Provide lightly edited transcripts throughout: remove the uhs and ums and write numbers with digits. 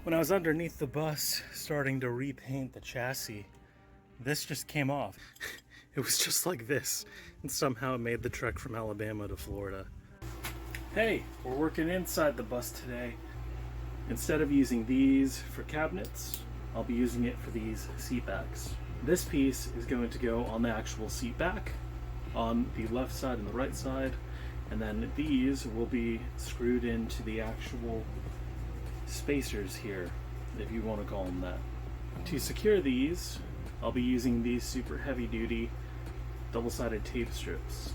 When I was underneath the bus starting to repaint the chassis, this just came off. It was just like this, and somehow it made the trek from Alabama to Florida. Hey, we're working inside the bus today. Instead of using these for cabinets, I'll be using it for these seat backs. This piece is going to go on the actual seat back, on the left side and the right side, and then these will be screwed into the actual spacers here, if you want to call them that. To secure these, I'll be using these super heavy duty double-sided tape strips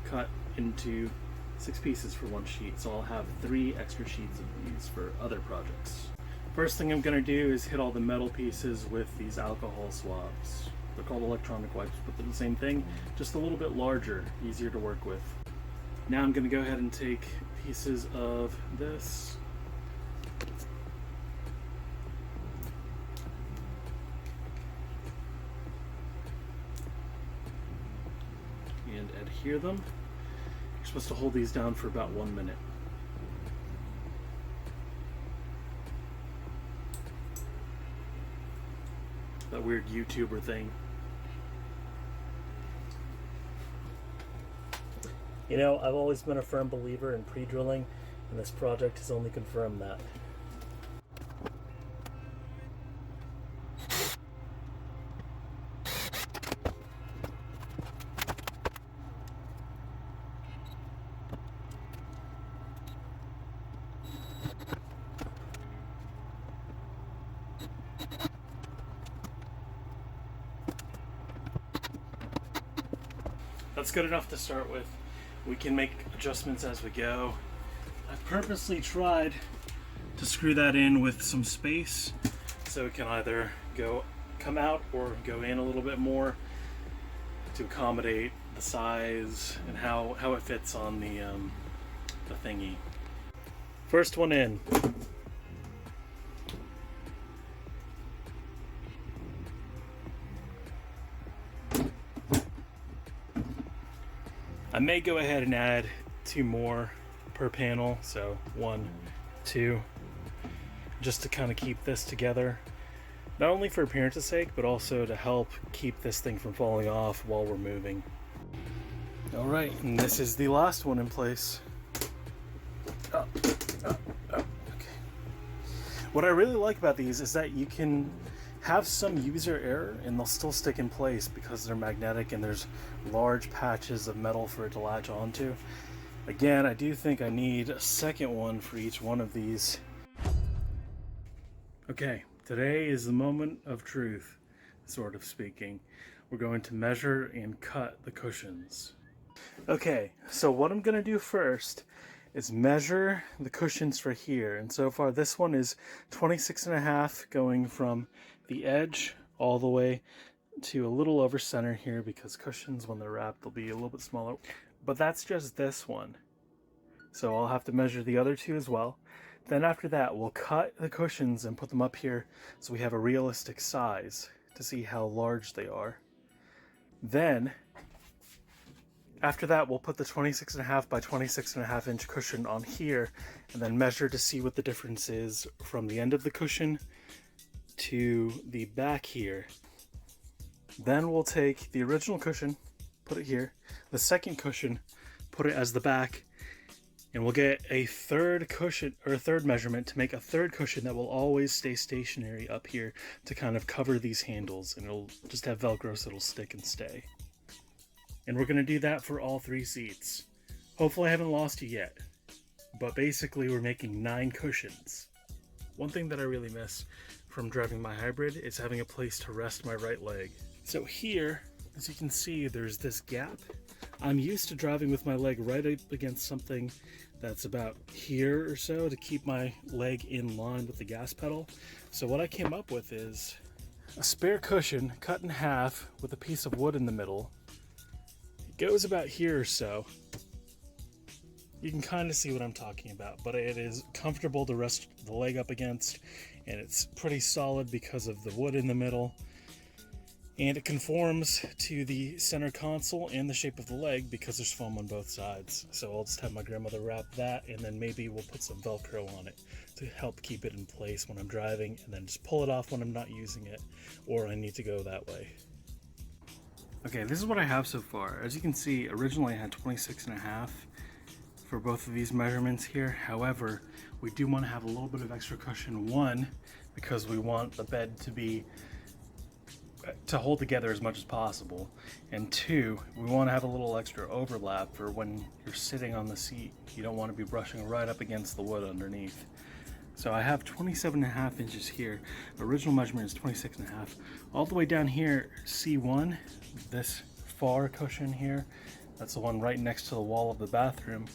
cut into 6 pieces for one sheet, so I'll have 3 extra sheets of these for other projects. First thing I'm going to do is hit all the metal pieces with these alcohol swabs. They're called electronic wipes, but they're the same thing, just a little bit larger, easier to work with. Now I'm going to go ahead and take pieces of this and adhere them. You're supposed to hold these down for about 1 minute. That weird YouTuber thing. You know, I've always been a firm believer in pre-drilling, and this project has only confirmed that. That's good enough to start with. We can make adjustments as we go. I purposely tried to screw that in with some space so it can either come out or go in a little bit more to accommodate the size and how it fits on the thingy. First one in. I may go ahead and add 2 more per panel, so 1, 2, just to kind of keep this together. Not only for appearance's sake, but also to help keep this thing from falling off while we're moving. Alright, and this is the last one in place. Okay. What I really like about these is that you can have some user error and they'll still stick in place because they're magnetic and there's large patches of metal for it to latch onto. Again, I do think I need a second one for each one of these. Okay, today is the moment of truth, sort of speaking. We're going to measure and cut the cushions. Okay, so what I'm going to do first is measure the cushions for here, and so far this one is 26.5 going from the edge all the way to a little over center here, because cushions when they're wrapped will be a little bit smaller, but that's just this one, so I'll have to measure the other 2 as well. Then after that we'll cut the cushions and put them up here so we have a realistic size to see how large they are. Then after that, we'll put the 26.5 by 26.5 inch cushion on here and then measure to see what the difference is from the end of the cushion to the back here. Then we'll take the original cushion, put it here, the second cushion, put it as the back, and we'll get a third cushion, or a third measurement to make a third cushion that will always stay stationary up here to kind of cover these handles, and it'll just have Velcro so it'll stick and stay. And we're going to do that for all 3 seats. Hopefully I haven't lost you yet. But basically we're making 9 cushions. One thing that I really miss from driving my hybrid is having a place to rest my right leg. So here, as you can see, there's this gap. I'm used to driving with my leg right up against something that's about here or so to keep my leg in line with the gas pedal. So what I came up with is a spare cushion cut in half with a piece of wood in the middle. Goes about here or so. You can kind of see what I'm talking about, but it is comfortable to rest the leg up against, and it's pretty solid because of the wood in the middle. And it conforms to the center console and the shape of the leg because there's foam on both sides. So I'll just have my grandmother wrap that, and then maybe we'll put some Velcro on it to help keep it in place when I'm driving, and then just pull it off when I'm not using it or I need to go that way. Okay, this is what I have so far. As you can see, originally I had 26.5 for both of these measurements here. However, we do want to have a little bit of extra cushion. One, because we want the bed to hold together as much as possible, and two, we want to have a little extra overlap for when you're sitting on the seat. You don't want to be brushing right up against the wood underneath. So I have 27.5 inches here. Original measurement is 26.5. All the way down here, C1, this far cushion here, that's the one right next to the wall of the bathroom.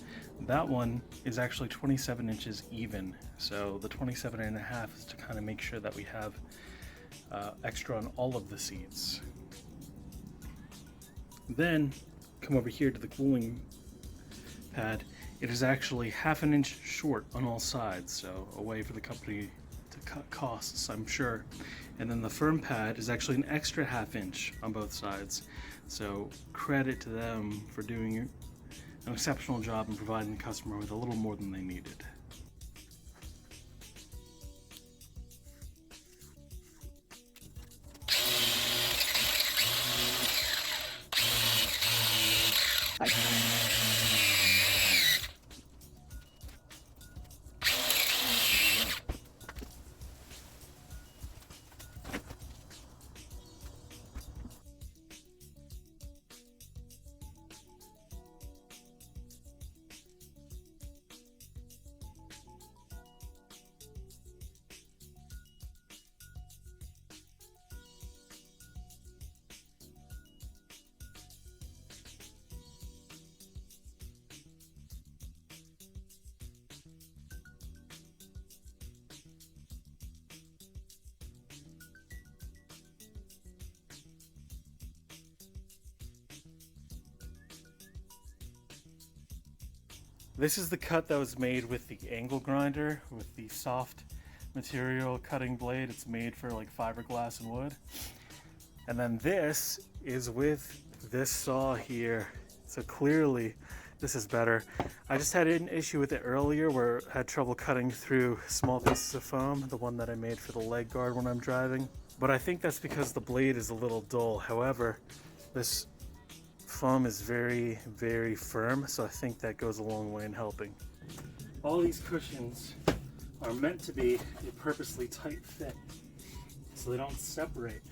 That one is actually 27 inches even. So the 27.5 is to kind of make sure that we have extra on all of the seats. Then come over here to the cooling pad. It is actually 1/2 inch short on all sides, so a way for the company to cut costs, I'm sure. And then the firm pad is actually an extra 1/2 inch on both sides. So credit to them for doing an exceptional job in providing the customer with a little more than they needed. This is the cut that was made with the angle grinder, with the soft material cutting blade. It's made for like fiberglass and wood. And then this is with this saw here. So clearly this is better. I just had an issue with it earlier where I had trouble cutting through small pieces of foam, the one that I made for the leg guard when I'm driving. But I think that's because the blade is a little dull. However, this foam is very, very firm, so I think that goes a long way in helping. All these cushions are meant to be a purposely tight fit, so they don't separate.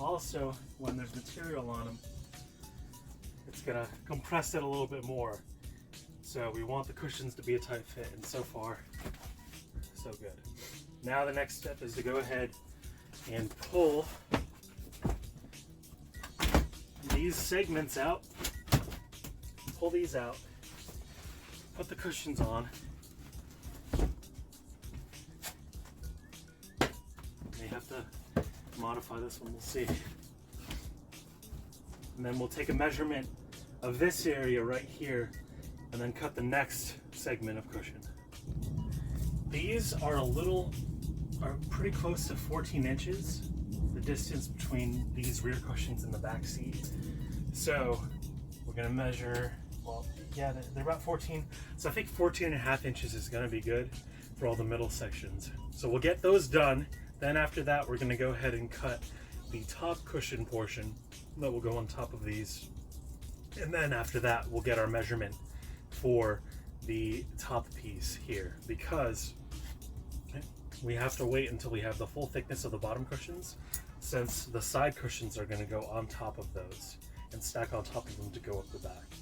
Also, when there's material on them, it's gonna compress it a little bit more. So we want the cushions to be a tight fit, and so far, so good. Now the next step is to go ahead and pull these segments out, pull these out, put the cushions on. May have to modify this one, we'll see. And then we'll take a measurement of this area right here and then cut the next segment of cushion. These are pretty close to 14 inches, the distance between these rear cushions and the back seat. So we're gonna measure, well, yeah, they're about 14. So I think 14.5 inches is gonna be good for all the middle sections. So we'll get those done. Then after that, we're gonna go ahead and cut the top cushion portion that will go on top of these. And then after that, we'll get our measurement for the top piece here, because we have to wait until we have the full thickness of the bottom cushions, since the side cushions are going to go on top of those and stack on top of them to go up the back.